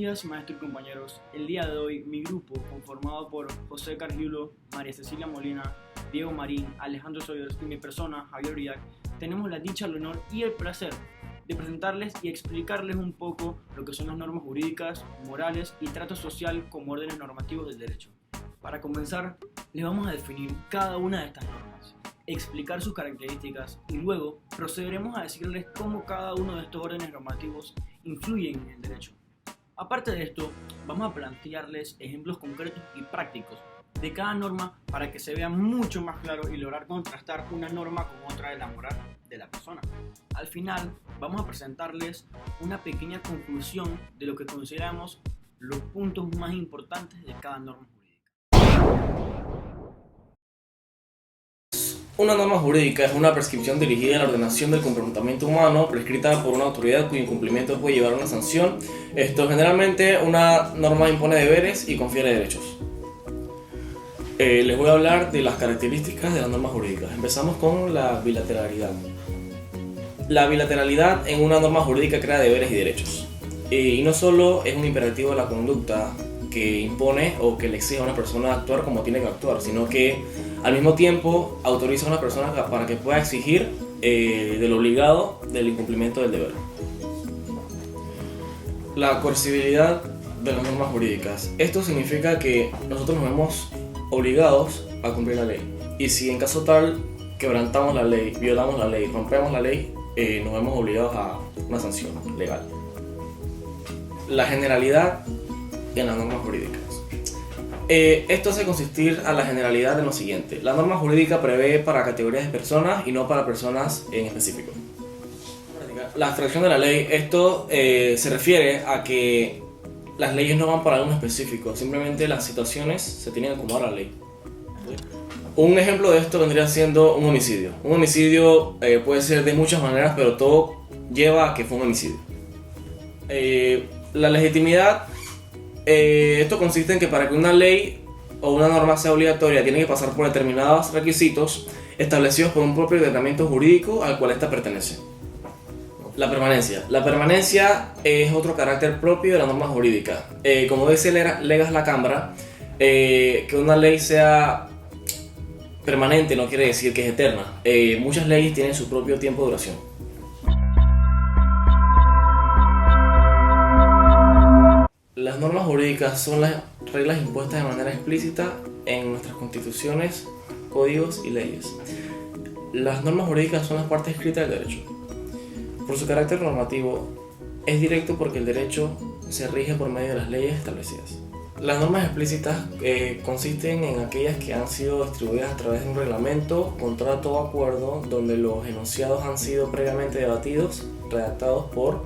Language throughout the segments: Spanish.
días, maestro y compañeros. El día de hoy, mi grupo, conformado por José Cargiulo, María Cecilia Molina, Diego Marín, Alejandro Soyers y mi persona, Javier Uriac, tenemos la dicha, el honor y el placer de presentarles y explicarles un poco lo que son las normas jurídicas, morales y trato social como órdenes normativos del derecho. Para comenzar, les vamos a definir cada una de estas normas, explicar sus características y luego procederemos a decirles cómo cada uno de estos órdenes normativos influyen en el derecho. Aparte de esto, vamos a plantearles ejemplos concretos y prácticos de cada norma para que se vea mucho más claro y lograr contrastar una norma con otra de la moral de la persona. Al final, vamos a presentarles una pequeña conclusión de lo que consideramos los puntos más importantes de cada norma jurídica. Una norma jurídica es una prescripción dirigida a la ordenación del comportamiento humano prescrita por una autoridad cuyo incumplimiento puede llevar a una sanción. Generalmente una norma impone deberes y confiere derechos. Les voy a hablar de las características de las normas jurídicas. Empezamos con la bilateralidad. La bilateralidad en una norma jurídica crea deberes y derechos. Y no solo es un imperativo de la conducta que impone o que le exige a una persona actuar como tiene que actuar, sino que al mismo tiempo autoriza a una persona para que pueda exigir del obligado del incumplimiento del deber. La coercibilidad de las normas jurídicas. Esto significa que nosotros nos vemos obligados a cumplir la ley. Y si en caso tal quebrantamos la ley, violamos la ley, rompemos la ley, nos vemos obligados a una sanción legal. La generalidad en las normas jurídicas. Esto hace consistir a la generalidad en lo siguiente. La norma jurídica prevé para categorías de personas y no para personas en específico. La abstracción de la ley. Esto se refiere a que las leyes no van para algo específico, simplemente las situaciones se tienen que acomodar a la ley. Un ejemplo de esto vendría siendo un homicidio. Un homicidio puede ser de muchas maneras, pero todo lleva a que fue un homicidio. La legitimidad. Esto consiste en que para que una ley o una norma sea obligatoria tiene que pasar por determinados requisitos establecidos por un propio ordenamiento jurídico al cual ésta pertenece. La permanencia. La permanencia es otro carácter propio de la norma jurídica. Como dice Legas la Cámara, que una ley sea permanente no quiere decir que es eterna. Muchas leyes tienen su propio tiempo de duración. Las normas jurídicas son las reglas impuestas de manera explícita en nuestras constituciones, códigos y leyes. Las normas jurídicas son las partes escritas del derecho. Por su carácter normativo, es directo porque el derecho se rige por medio de las leyes establecidas. Las normas explícitas consisten en aquellas que han sido distribuidas a través de un reglamento, contrato o acuerdo donde los enunciados han sido previamente debatidos, redactados por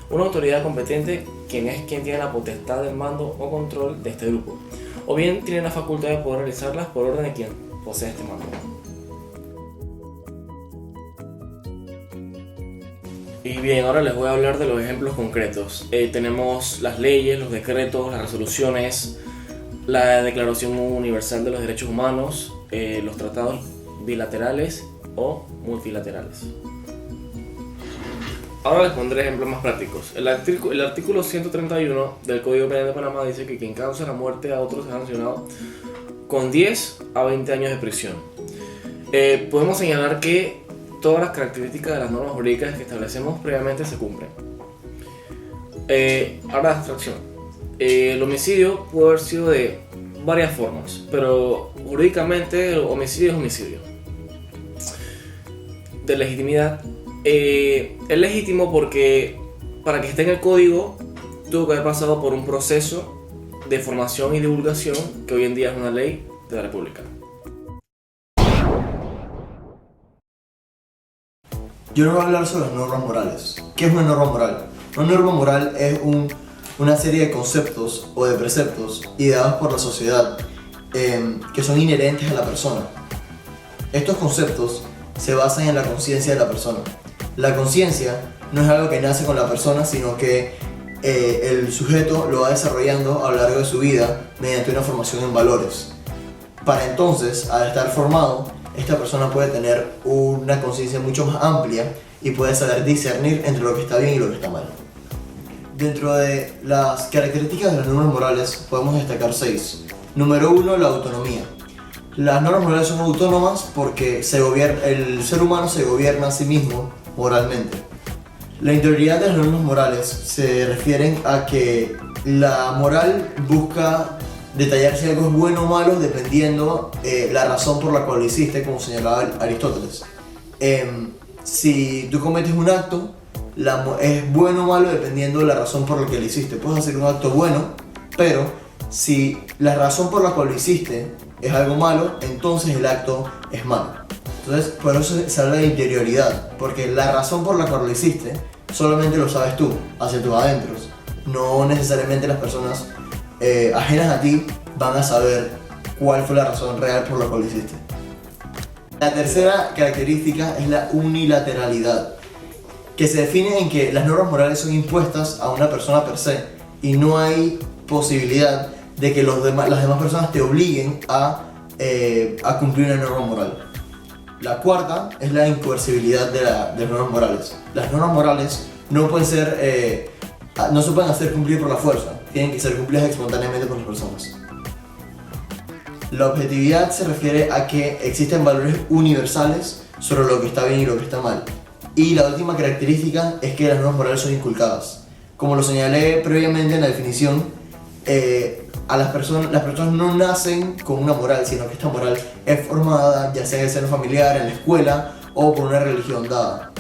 una autoridad competente, quien tiene la potestad del mando o control de este grupo, o bien tiene la facultad de poder realizarlas por orden de quien posee este mando. Y bien, ahora les voy a hablar de los ejemplos concretos. Tenemos las leyes, los decretos, las resoluciones, la Declaración Universal de los Derechos Humanos, los tratados bilaterales o multilaterales. Ahora les pondré ejemplos más prácticos. El artículo 131 del Código Penal de Panamá dice que quien causa la muerte a otro será sancionado con 10 a 20 años de prisión. Podemos señalar que todas las características de las normas jurídicas que establecemos previamente se cumplen. Ahora la abstracción. El homicidio puede haber sido de varias formas, pero jurídicamente el homicidio es homicidio. De legitimidad. Es legítimo porque para que esté en el código tuvo que haber pasado por un proceso de formación y divulgación que hoy en día es una ley de la República. Yo les voy a hablar sobre las normas morales. ¿Qué es una norma moral? Una norma moral es una serie de conceptos o de preceptos ideados por la sociedad que son inherentes a la persona. Estos conceptos se basan en la conciencia de la persona. La conciencia no es algo que nace con la persona, sino que el sujeto lo va desarrollando a lo largo de su vida mediante una formación en valores. Para entonces, al estar formado, esta persona puede tener una conciencia mucho más amplia y puede saber discernir entre lo que está bien y lo que está mal. dentro de las características de las normas morales podemos destacar 6. Número 1, la autonomía. Las normas morales son autónomas porque el ser humano se gobierna a sí mismo moralmente. La interioridad de las normas morales se refieren a que la moral busca detallar si algo es bueno o malo dependiendo la razón por la cual lo hiciste, como señalaba Aristóteles. Si tú cometes un acto, es bueno o malo dependiendo de la razón por la que lo hiciste. Puedes hacer un acto bueno, pero si la razón por la cual lo hiciste es algo malo, entonces el acto es malo. Entonces, por eso se habla de interioridad, porque la razón por la cual lo hiciste solamente lo sabes tú, hacia tus adentros. No necesariamente las personas ajenas a ti van a saber cuál fue la razón real por la cual lo hiciste. La tercera característica es la unilateralidad, que se define en que las normas morales son impuestas a una persona per se y no hay posibilidad de que las demás personas te obliguen a cumplir una norma moral. La cuarta es la incoercibilidad de las normas morales. Las normas morales no se pueden hacer cumplir por la fuerza, tienen que ser cumplidas espontáneamente por las personas. La objetividad se refiere a que existen valores universales sobre lo que está bien y lo que está mal. Y la última característica es que las normas morales son inculcadas. Como lo señalé previamente en la definición, las personas no nacen con una moral, sino que esta moral es formada ya sea en el seno familiar, en la escuela o por una religión dada.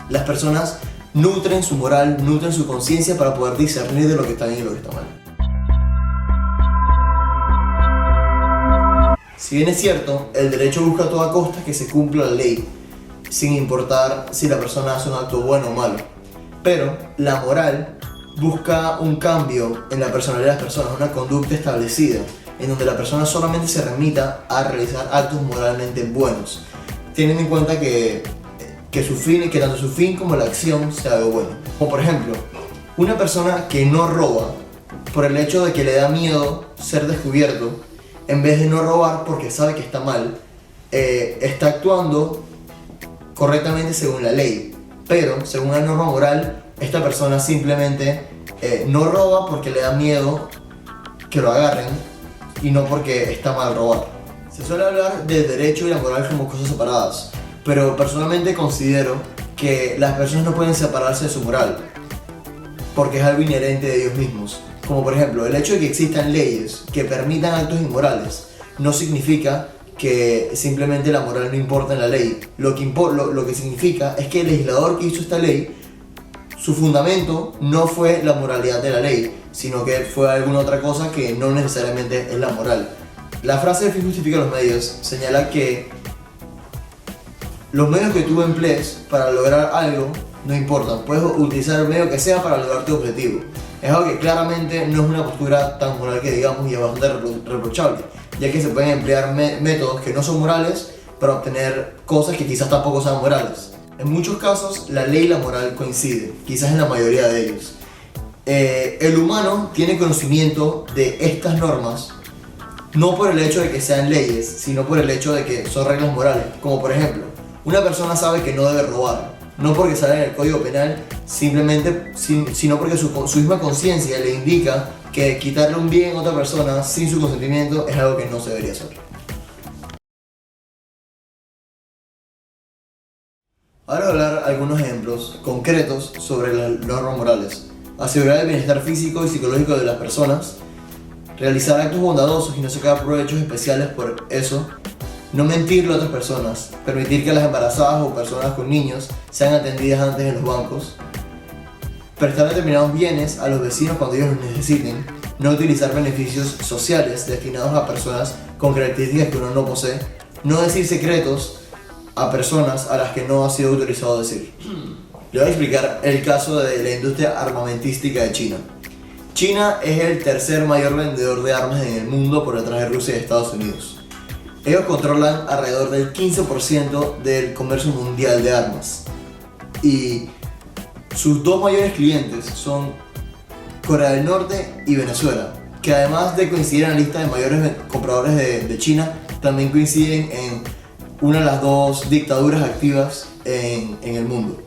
Las personas nutren su moral, nutren su conciencia para poder discernir de lo que está bien y lo que está mal. Si bien es cierto, el derecho busca a toda costa que se cumpla la ley, sin importar si la persona hace un acto bueno o malo. Pero la moral busca un cambio en la personalidad de las personas, una conducta establecida, en donde la persona solamente se remita a realizar actos moralmente buenos, teniendo en cuenta que tanto su fin como la acción sea algo bueno. Como por ejemplo, una persona que no roba por el hecho de que le da miedo ser descubierto, en vez de no robar porque sabe que está mal, está actuando correctamente según la ley, pero según la norma moral, esta persona simplemente no roba porque le da miedo que lo agarren y no porque está mal robar. Se suele hablar del derecho y la moral como cosas separadas, pero personalmente considero que las personas no pueden separarse de su moral porque es algo inherente de ellos mismos. Como por ejemplo, el hecho de que existan leyes que permitan actos inmorales no significa que simplemente la moral no importa en la ley. Lo que significa es que el legislador que hizo esta ley, su fundamento no fue la moralidad de la ley, sino que fue alguna otra cosa que no necesariamente es la moral. La frase "el fin justifica los medios" señala que los medios que tú emplees para lograr algo no importan, puedes utilizar el medio que sea para lograr tu objetivo. Es algo que claramente no es una postura tan moral que digamos y es bastante reprochable, ya que se pueden emplear métodos que no son morales para obtener cosas que quizás tampoco sean morales. En muchos casos la ley y la moral coinciden, quizás en la mayoría de ellos. El humano tiene conocimiento de estas normas no por el hecho de que sean leyes, sino por el hecho de que son reglas morales. Como por ejemplo, una persona sabe que no debe robar, no porque sale en el Código Penal, sino porque su misma conciencia le indica que quitarle un bien a otra persona sin su consentimiento es algo que no se debería hacer. Ahora voy a hablar algunos ejemplos concretos sobre las normas morales. Asegurar el bienestar físico y psicológico de las personas, realizar actos bondadosos y no sacar provechos especiales por eso, no mentirle a otras personas, permitir que las embarazadas o personas con niños sean atendidas antes en los bancos, prestar determinados bienes a los vecinos cuando ellos los necesiten, no utilizar beneficios sociales destinados a personas con características que uno no posee, no decir secretos a personas a las que no ha sido autorizado decir. Le voy a explicar el caso de la industria armamentística de China. China es el tercer mayor vendedor de armas en el mundo por detrás de Rusia y Estados Unidos. Ellos controlan alrededor del 15% del comercio mundial de armas. Y sus dos mayores clientes son Corea del Norte y Venezuela, que además de coincidir en la lista de mayores compradores de China, también coinciden en una de las dos dictaduras activas en el mundo.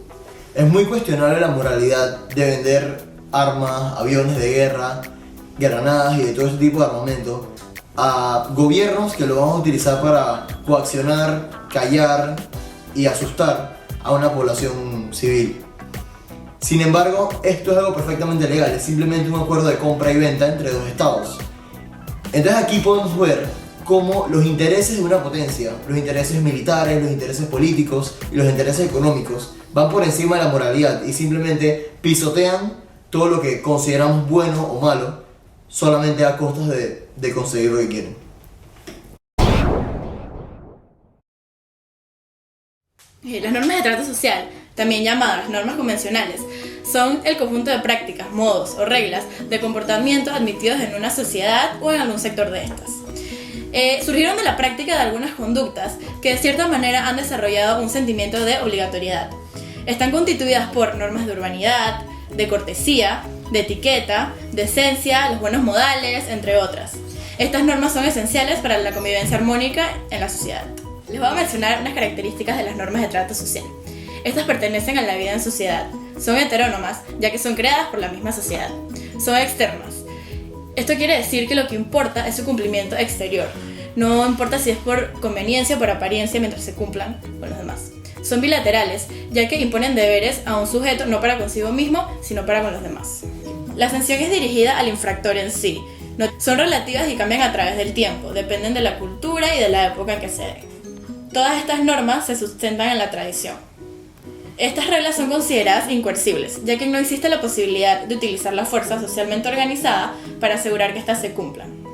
Es muy cuestionable la moralidad de vender armas, aviones de guerra, granadas y de todo ese tipo de armamento a gobiernos que lo van a utilizar para coaccionar, callar y asustar a una población civil. Sin embargo, esto es algo perfectamente legal, es simplemente un acuerdo de compra y venta entre dos estados. Entonces aquí podemos ver cómo los intereses de una potencia, los intereses militares, los intereses políticos y los intereses económicos van por encima de la moralidad y simplemente pisotean todo lo que consideramos bueno o malo solamente a costas de conseguir lo que quieren. Las normas de trato social, también llamadas normas convencionales, son el conjunto de prácticas, modos o reglas de comportamiento admitidos en una sociedad o en algún sector de estas. Surgieron de la práctica de algunas conductas que de cierta manera han desarrollado un sentimiento de obligatoriedad. Están constituidas por normas de urbanidad, de cortesía, de etiqueta, decencia, los buenos modales, entre otras. Estas normas son esenciales para la convivencia armónica en la sociedad. Les voy a mencionar unas características de las normas de trato social. Estas pertenecen a la vida en sociedad. Son heterónomas, ya que son creadas por la misma sociedad. Son externas. Esto quiere decir que lo que importa es su cumplimiento exterior. No importa si es por conveniencia o por apariencia mientras se cumplan con los demás. Son bilaterales, ya que imponen deberes a un sujeto no para consigo mismo, sino para con los demás. La sanción es dirigida al infractor en sí. Son relativas y cambian a través del tiempo, dependen de la cultura y de la época en que se den. Todas estas normas se sustentan en la tradición. Estas reglas son consideradas incoercibles, ya que no existe la posibilidad de utilizar la fuerza socialmente organizada para asegurar que éstas se cumplan.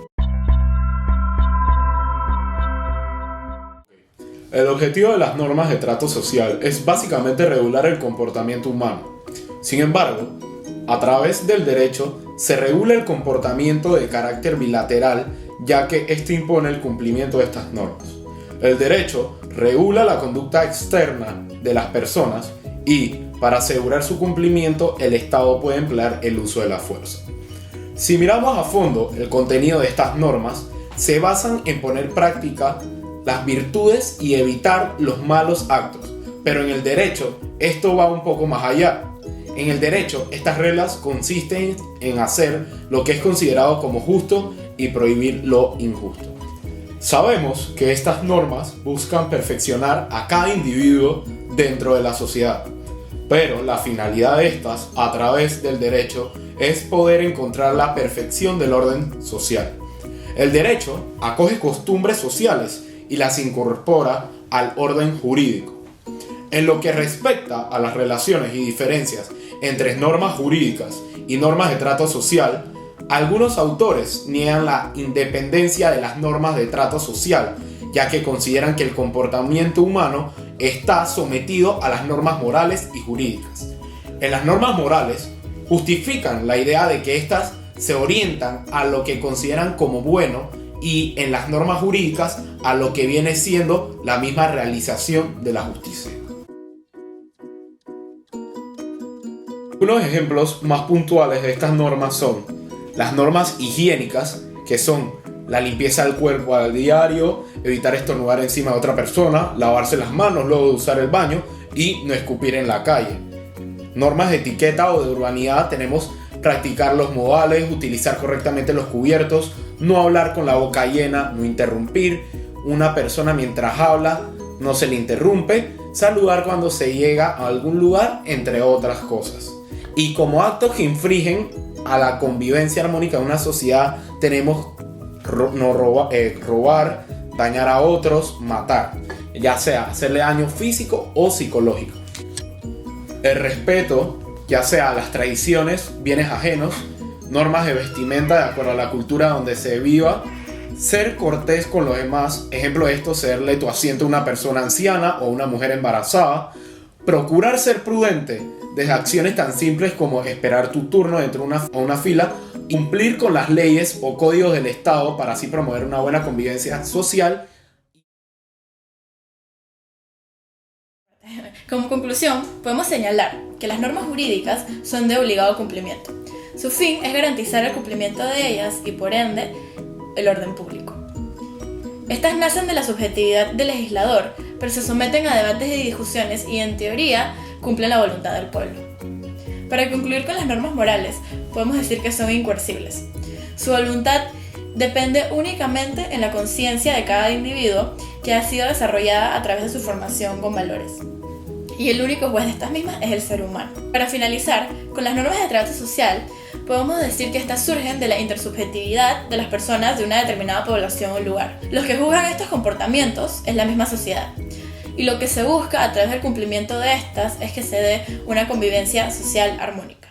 El objetivo de las normas de trato social es básicamente regular el comportamiento humano. Sin embargo, a través del derecho se regula el comportamiento de carácter bilateral, ya que esto impone el cumplimiento de estas normas. El derecho regula la conducta externa de las personas y, para asegurar su cumplimiento, el Estado puede emplear el uso de la fuerza. Si miramos a fondo el contenido de estas normas, se basan en poner en práctica las virtudes y evitar los malos actos. Pero en el derecho, esto va un poco más allá. En el derecho, estas reglas consisten en hacer lo que es considerado como justo y prohibir lo injusto. Sabemos que estas normas buscan perfeccionar a cada individuo dentro de la sociedad, pero la finalidad de estas, a través del derecho, es poder encontrar la perfección del orden social. El derecho acoge costumbres sociales y las incorpora al orden jurídico. En lo que respecta a las relaciones y diferencias entre normas jurídicas y normas de trato social, algunos autores niegan la independencia de las normas de trato social, ya que consideran que el comportamiento humano está sometido a las normas morales y jurídicas. En las normas morales, justifican la idea de que éstas se orientan a lo que consideran como bueno y en las normas jurídicas a lo que viene siendo la misma realización de la justicia. Unos ejemplos más puntuales de estas normas son las normas higiénicas, que son la limpieza del cuerpo al diario, evitar estornudar encima de otra persona, lavarse las manos luego de usar el baño y no escupir en la calle. Normas de etiqueta o de urbanidad tenemos practicar los modales, utilizar correctamente los cubiertos, no hablar con la boca llena, no interrumpir una persona mientras habla, no se le interrumpe, saludar cuando se llega a algún lugar, entre otras cosas. Y como actos que infringen a la convivencia armónica de una sociedad tenemos robar, dañar a otros, matar, ya sea hacerle daño físico o psicológico. El respeto, ya sea a las tradiciones, bienes ajenos, normas de vestimenta de acuerdo a la cultura donde se viva, ser cortés con los demás, ejemplo de esto, cederle tu asiento a una persona anciana o una mujer embarazada, procurar ser prudente desde acciones tan simples como esperar tu turno dentro de una fila, cumplir con las leyes o códigos del Estado para así promover una buena convivencia social. Como conclusión, podemos señalar que las normas jurídicas son de obligado cumplimiento. Su fin es garantizar el cumplimiento de ellas y, por ende, el orden público. Estas nacen de la subjetividad del legislador, pero se someten a debates y discusiones y, en teoría, cumplen la voluntad del pueblo. Para concluir con las normas morales, podemos decir que son incoercibles. Su voluntad depende únicamente en la conciencia de cada individuo que ha sido desarrollada a través de su formación con valores. Y el único juez de estas mismas es el ser humano. Para finalizar, con las normas de trato social, podemos decir que estas surgen de la intersubjetividad de las personas de una determinada población o lugar. Los que juzgan estos comportamientos es la misma sociedad. Y lo que se busca a través del cumplimiento de estas es que se dé una convivencia social armónica.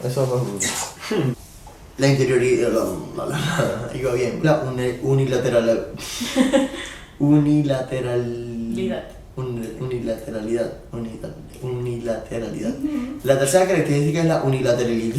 Eso la interioridad. Iba bien. La unilateralidad. Unilateralidad. La tercera característica es la unilateralidad.